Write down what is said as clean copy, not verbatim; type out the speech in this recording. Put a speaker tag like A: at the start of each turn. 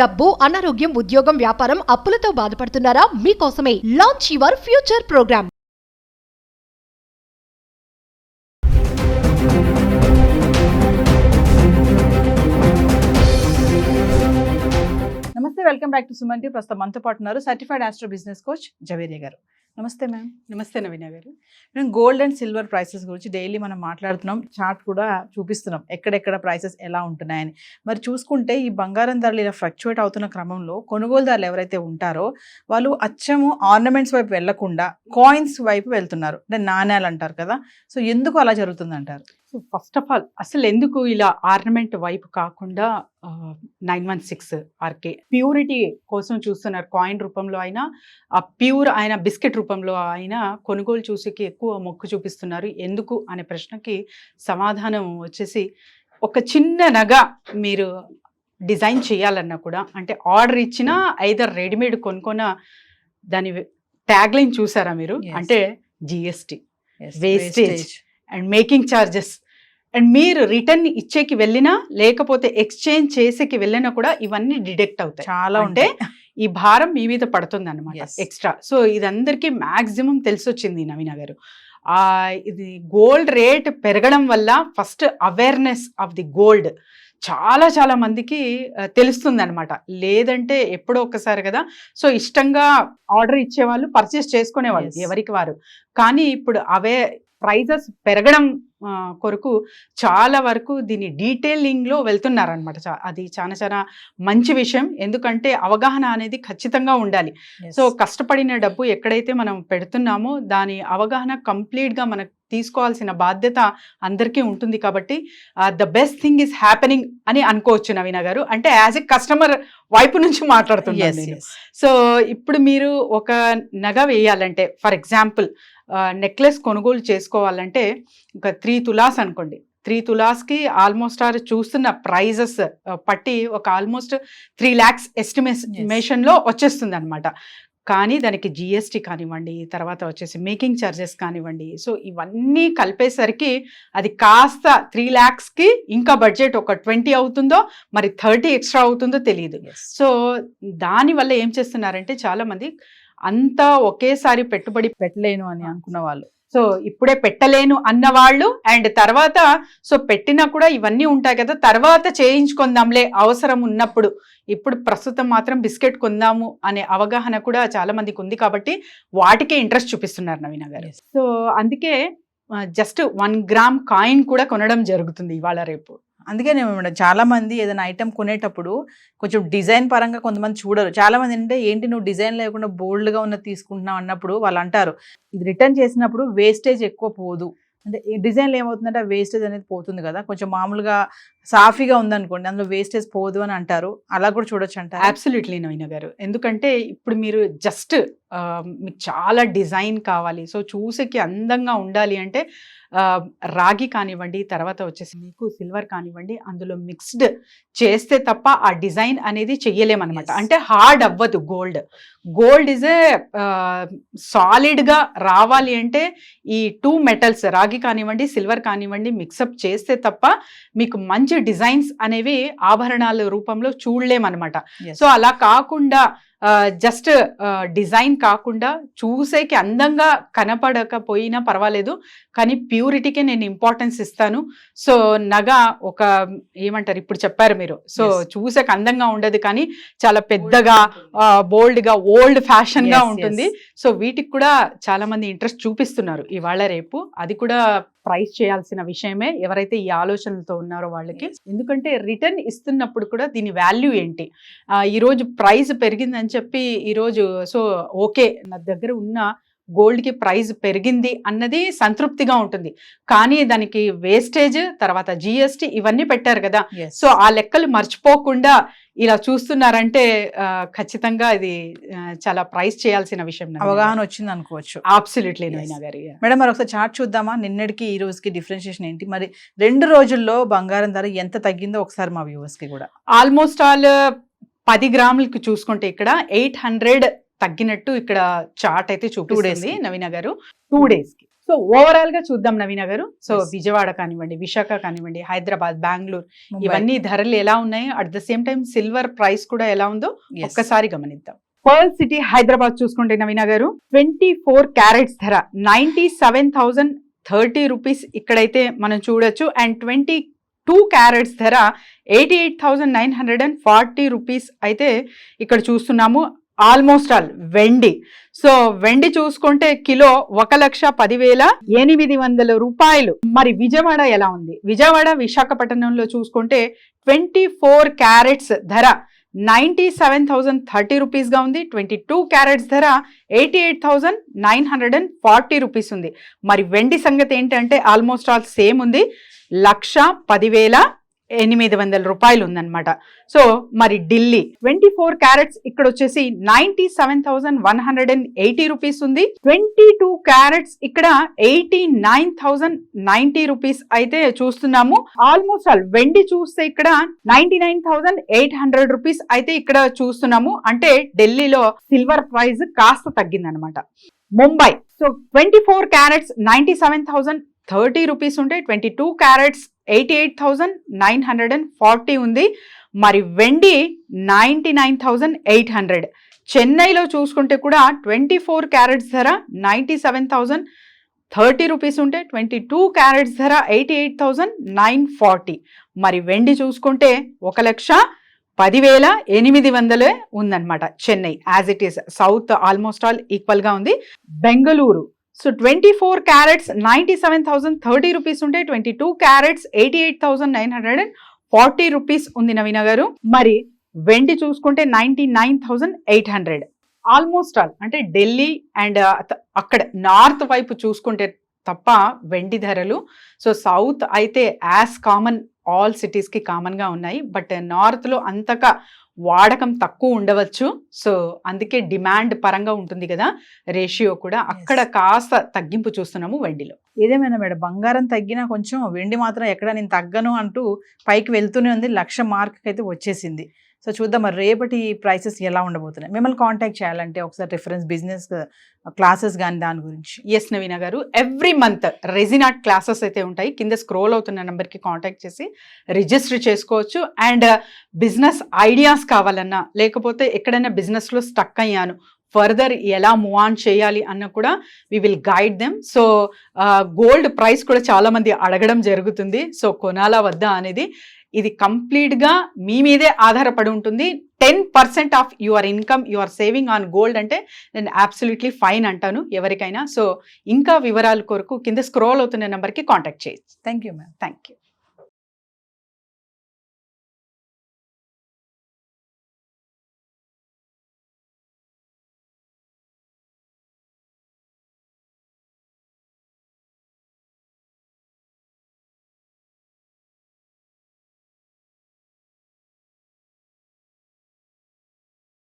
A: డబ్బు, అనారోగ్యం, ఉద్యోగం, వ్యాపారం, అప్పులతో బాధపడుతున్నారా? మీకోసమే లాంచ్ యువర్ ఫ్యూచర్ ప్రోగ్రామ్.
B: నమస్తే, welcome back to Suman TV. ప్రస్తుతం మనతో పాటు ఉన్నారు certified astro business coach Javeria గారు. నమస్తే మ్యామ్.
C: నమస్తే నవీన గారు.
B: మేము గోల్డ్ అండ్ సిల్వర్ ప్రైసెస్ గురించి డైలీ మనం మాట్లాడుతున్నాం, చార్ట్ కూడా చూపిస్తున్నాం ఎక్కడెక్కడ ప్రైసెస్ ఎలా ఉంటున్నాయని. మరి చూసుకుంటే ఈ బంగారం ధరలు ఇలా ఫ్లక్చువేట్ అవుతున్న క్రమంలో కొనుగోలుదారులు ఎవరైతే ఉంటారో వాళ్ళు అచ్చము ఆర్నమెంట్స్ వైపు వెళ్లకుండా కాయిన్స్ వైపు వెళ్తున్నారు, అంటే నాణ్యాలు అంటారు కదా. సో ఎందుకు అలా జరుగుతుంది అంటారు?
C: సో ఫస్ట్ ఆఫ్ ఆల్ అసలు ఎందుకు ఇలా ఆర్నమెంట్ వైపు కాకుండా 916 ఆర్కే ప్యూరిటీ కోసం చూస్తున్నారు. కాయిన్ రూపంలో అయినా ప్యూర్ అయిన బిస్కెట్ రూపంలో అయినా కొనుగోలు చూసేకి ఎక్కువ మొక్కు చూపిస్తున్నారు. ఎందుకు అనే ప్రశ్నకి సమాధానం వచ్చేసి, ఒక చిన్న నగ మీరు డిజైన్ చేయాలన్నా కూడా, అంటే ఆర్డర్ ఇచ్చినా ఐదర్ రెడీమేడ్ కొనుక్కున్న దాని ట్యాగ్ లైన్ చూసారా మీరు? అంటే GST, wastage and making charges. And మీరు రిటర్న్ ఇచ్చేకి వెళ్ళినా లేకపోతే ఎక్స్చేంజ్ చేసేకి వెళ్ళినా కూడా ఇవన్నీ డిడక్ట్ అవుతాయి.
B: చాలా
C: అంటే ఈ భారం మీ మీద పడుతుంది అనమాట ఎక్స్ట్రా. సో ఇదందరికీ మ్యాక్సిమం తెలిసి వచ్చింది నవీన గారు. ఇది గోల్డ్ రేట్ పెరగడం వల్ల first awareness of the gold చాలా చాలా మందికి తెలుస్తుంది అనమాట. లేదంటే ఎప్పుడో ఒక్కసారి కదా, సో ఇష్టంగా ఆర్డర్ ఇచ్చేవాళ్ళు పర్చేస్ చేసుకునేవాళ్ళు ఎవరికి వారు. కానీ ఇప్పుడు అవే ప్రైజెస్ పెరగడం కొరకు చాలా వరకు దీని డీటెయిలింగ్లో వెళ్తున్నారనమాట. అది చాలా చాలా మంచి విషయం. ఎందుకంటే అవగాహన అనేది ఖచ్చితంగా ఉండాలి. సో కష్టపడిన డబ్బు ఎక్కడైతే మనం పెడుతున్నామో దాని అవగాహన కంప్లీట్గా మనకు తీసుకోవాల్సిన బాధ్యత అందరికీ ఉంటుంది. కాబట్టి the best thing is happening అని అనుకోవచ్చు నవీన గారు. అంటే యాజ్ ఎ కస్టమర్ వైపు నుంచి మాట్లాడుతున్నాను నేను. సో ఇప్పుడు మీరు ఒక నగ వేయాలంటే, ఫర్ ఎగ్జాంపుల్ నెక్లెస్ కొనుగోలు చేసుకోవాలంటే ఒక 3 తులాస్ అనుకోండి. 3 తులాస్కి ఆల్మోస్ట్ చూస్తున్న ప్రైజెస్ పట్టి ఒక ఆల్మోస్ట్ 3 lakhs ఎస్టిమేషన్లో వచ్చేస్తుంది అనమాట. కానీ దానికి జిఎస్టీ కానివ్వండి, తర్వాత వచ్చేసి మేకింగ్ ఛార్జెస్ కానివ్వండి, సో ఇవన్నీ కలిపేసరికి అది కాస్త 3 lakhsకి ఇంకా బడ్జెట్ ఒక 20 అవుతుందో మరి 30 ఎక్స్ట్రా అవుతుందో తెలియదు. సో దానివల్ల ఏం చేస్తున్నారంటే చాలా మంది అంతా ఒకేసారి పెట్టుబడి పెట్టలేను అని అనుకున్న వాళ్ళు, సో ఇప్పుడే పెట్టలేను అన్నవాళ్ళు, అండ్ తర్వాత సో పెట్టినా కూడా ఇవన్నీ ఉంటాయి కదా, తర్వాత చేయించుకుందాంలే అవసరం ఉన్నప్పుడు, ఇప్పుడు ప్రస్తుతం మాత్రం బిస్కెట్ కొందాము అనే అవగాహన కూడా చాలా మందికి ఉంది. కాబట్టి వాటికే ఇంట్రెస్ట్ చూపిస్తున్నారు నవీన గారు. సో అందుకే జస్ట్ 1 గ్రామ్ కాయిన్ కూడా కొనడం జరుగుతుంది ఇవాళ రేపు.
B: అందుకే నేను చాలా మంది ఏదైనా ఐటమ్ కొనేటప్పుడు కొంచెం డిజైన్ పరంగా కొంతమంది చూడరు. చాలా మంది అంటే ఏంటి నువ్వు డిజైన్ లేకుండా బోల్డ్గా ఉన్నది తీసుకుంటున్నావు అన్నప్పుడు వాళ్ళు అంటారు, ఇది రిటర్న్ చేసినప్పుడు వేస్టేజ్ ఎక్కువ పోదు. అంటే ఈ డిజైన్లో ఏమవుతుందంటే ఆ వేస్టేజ్ అనేది పోతుంది కదా, కొంచెం మామూలుగా సాఫీగా ఉందనుకోండి అందులో వేస్టేజ్ పోదు అని అంటారు. అలా కూడా చూడొచ్చు అంటారు.
C: అబ్సల్యూట్లీ నవీన గారు. ఎందుకంటే ఇప్పుడు మీరు జస్ట్ మీకు చాలా డిజైన్ కావాలి, సో చూసేకి అందంగా ఉండాలి అంటే రాగి కానివ్వండి, తర్వాత వచ్చేసి మీకు సిల్వర్ కానివ్వండి, అందులో మిక్స్డ్ చేస్తే తప్ప ఆ డిజైన్ అనేది చెయ్యలేమన్నమాట. అంటే హార్డ్ అవ్వదు. గోల్డ్ ఈజ్ ఏ సాలిడ్గా రావాలి అంటే ఈ 2 మెటల్స్ రాగి కానివ్వండి, సిల్వర్ కానివ్వండి మిక్సప్ చేస్తే తప్ప మీకు మంచి డిజైన్స్ అనేవి ఆభరణాల రూపంలో చూడలేమన్నమాట. సో అలా కాకుండా జస్ట్ డిజైన్ కాకుండా చూసేకి అందంగా కనపడకపోయినా పర్వాలేదు, కానీ ప్యూరిటీకే నేను ఇంపార్టెన్స్ ఇస్తాను. సో నగ ఒక ఏమంటారు ఇప్పుడు చెప్పారు మీరు, సో చూసేకి అందంగా ఉండదు కానీ చాలా పెద్దగా బోల్డ్గా ఓల్డ్ ఫ్యాషన్గా ఉంటుంది. సో వీటికి కూడా చాలా మంది ఇంట్రెస్ట్ చూపిస్తున్నారు ఇవాళ రేపు. అది కూడా ప్రైస్ చేయాల్సిన విషయమే ఎవరైతే ఈ ఆలోచనలతో ఉన్నారో వాళ్ళకి. ఎందుకంటే రిటర్న్ ఇస్తున్నప్పుడు కూడా దీని వాల్యూ ఏంటి, ఈరోజు ప్రైస్ పెరిగిందని చెప్పి ఈరోజు సో ఓకే నా దగ్గర ఉన్న గోల్డ్కి ప్రైస్ పెరిగింది అన్నది సంతృప్తిగా ఉంటుంది. కానీ దానికి వేస్టేజ్, తర్వాత జిఎస్టీ ఇవన్నీ పెట్టారు కదా, సో ఆ లెక్కలు మర్చిపోకుండా ఇలా చూస్తున్నారంటే ఖచ్చితంగా ఇది చాలా ప్రైస్ చేయాల్సిన విషయం.
B: అవగాహన వచ్చింది అనుకోవచ్చు.
C: అబ్సల్యూట్లీ నవీన గారు.
B: మేడం మరి ఒకసారి చార్ట్ చూద్దామా, నిన్నటికి ఈ రోజుకి డిఫరెన్షియేషన్ ఏంటి, మరి 2 రోజుల్లో బంగారం ధర ఎంత తగ్గిందో ఒకసారి మా వ్యూవర్స్ కి కూడా.
C: ఆల్మోస్ట్ ఆల్ 10 గ్రాములకి చూసుకుంటే ఇక్కడ 800 తగ్గినట్టు ఇక్కడ చార్ట్ అయితే చూపిస్తుంది నవీన గారు 2 days కి. సో ఓవరాల్ గా చూద్దాం నవీన గారు. So
B: Yes.
C: విజయవాడ కానివ్వండి, విశాఖ కానివ్వండి, హైదరాబాద్, బెంగళూరు,
B: ముంబై.
C: ఇవన్నీ ధరలు ఎలా ఉన్నాయి, at the same time silver price కూడా ఎలా ఉందో
B: Yes.
C: ఒక్కసారి గమనిద్దాం. పర్ల్ సిటీ హైదరాబాద్ చూసుకుంటే నవీన గారు 24 క్యారెట్స్ ధర 97,030 రూపీస్ ఇక్కడైతే మనం చూడొచ్చు. అండ్ 22 క్యారెట్స్ ధర 88,940 రూపీస్ అయితే ఇక్కడ చూస్తున్నాము. ఆల్మోస్ట్ ఆల్ వెండి. సో వెండి చూసుకుంటే కిలో 1,10,800 రూపాయలు. మరి విజయవాడ ఎలా ఉంది? విజయవాడ విశాఖపట్నంలో చూసుకుంటే 24 క్యారెట్స్ ధర 97,030 రూపీస్ గా ఉంది. 22 క్యారెట్స్ ధర 88,940 రూపీస్ ఉంది. మరి వెండి సంగతి ఏంటంటే ఆల్మోస్ట్ ఆల్ సేమ్ ఉంది, 1,10,800 రూపాయలు ఉందన్నమాట. సో మరి ఢిల్లీ 24 క్యారెట్స్ ఇక్కడ వచ్చేసి 97,180 రూపీస్ ఉంది. 22 క్యారెట్స్ ఇక్కడ 89,090 రూపీస్ అయితే చూస్తున్నాము. ఆల్మోస్ట్ ఆల్ వెండి చూస్తే ఇక్కడ 99,800 రూపీస్ అయితే ఇక్కడ చూస్తున్నాము. అంటే ఢిల్లీలో సిల్వర్ ప్రైస్ కాస్త తగ్గిందనమాట. ముంబై సో 24 క్యారెట్స్ 97,030 రూపీస్ ఉంటే 22 క్యారెట్స్ 88,940 ఉంది. మరి వెండి 99,800. చెన్నైలో చూసుకుంటే కూడా 24 క్యారెట్స్ ధర 97,030 రూపీస్ ఉంటే 22 క్యారెట్స్ ధర 88,940. మరి వెండి చూసుకుంటే 1,10,800 ఉందన్నమాట. Chennai as it is, south almost all equal గా ఉంది. బెంగళూరు సో 24 క్యారెట్స్ 97,030 రూపీస్ ఉంటే 22 క్యారెట్స్ 88,940 రూపీస్ ఉంది నవీన గారు. మరి వెండి చూసుకుంటే 99,800. ఆల్మోస్ట్ ఆల్ అంటే ఢిల్లీ అండ్ అక్కడ నార్త్ వైపు చూసుకుంటే తప్ప వెండి ధరలు. సో సౌత్ అయితే యాజ్ కామన్ ఆల్ సిటీస్ కి కామన్ గా ఉన్నాయి. బట్ నార్త్ లో అంతగా వాడకం తక్కువ ఉండవచ్చు. సో అందుకే డిమాండ్ పరంగా ఉంటుంది కదా రేషియో కూడా, అక్కడ కాస్త తగ్గింపు చూస్తున్నాము వెండిలో.
B: ఏదేమైనా మేడం, బంగారం తగ్గినా కొంచెం వెండి మాత్రం ఎక్కడ నేను తగ్గను అంటూ పైకి వెళ్తూనే ఉంది. 1,00,000 మార్క్ అయితే వచ్చేసింది. సో చూద్దాం మరి రేపటి ప్రైసెస్ ఎలా ఉండబోతున్నాయి. మిమ్మల్ని కాంటాక్ట్ చేయాలంటే ఒకసారి రిఫరెన్స్ బిజినెస్ క్లాసెస్ కానీ దాని గురించి.
C: ఎస్ నవీన గారు, every month resin art classes అయితే ఉంటాయి. కింద స్క్రోల్ అవుతున్న నెంబర్కి కాంటాక్ట్ చేసి రిజిస్టర్ చేసుకోవచ్చు. అండ్ బిజినెస్ ఐడియాస్ కావాలన్నా, లేకపోతే ఎక్కడైనా బిజినెస్లో స్టక్ అయ్యాను, ఫర్దర్ ఎలా మూవ్ ఆన్ చేయాలి అన్న కూడా we will guide them. So gold price కూడా చాలా మంది అడగడం జరుగుతుంది. సో కొనాలా వద్దా అనేది ఇది కంప్లీట్గా మీ మీదే ఆధారపడి ఉంటుంది. 10% of your income you are saving on gold అంటే నేను అబ్సల్యూట్లీ ఫైన్ అంటాను ఎవరికైనా. సో ఇంకా వివరాల కొరకు కింద స్క్రోల్ అవుతున్న నెంబర్కి కాంటాక్ట్ చేయొచ్చు.
B: Thank you ma'am.
C: Thank you.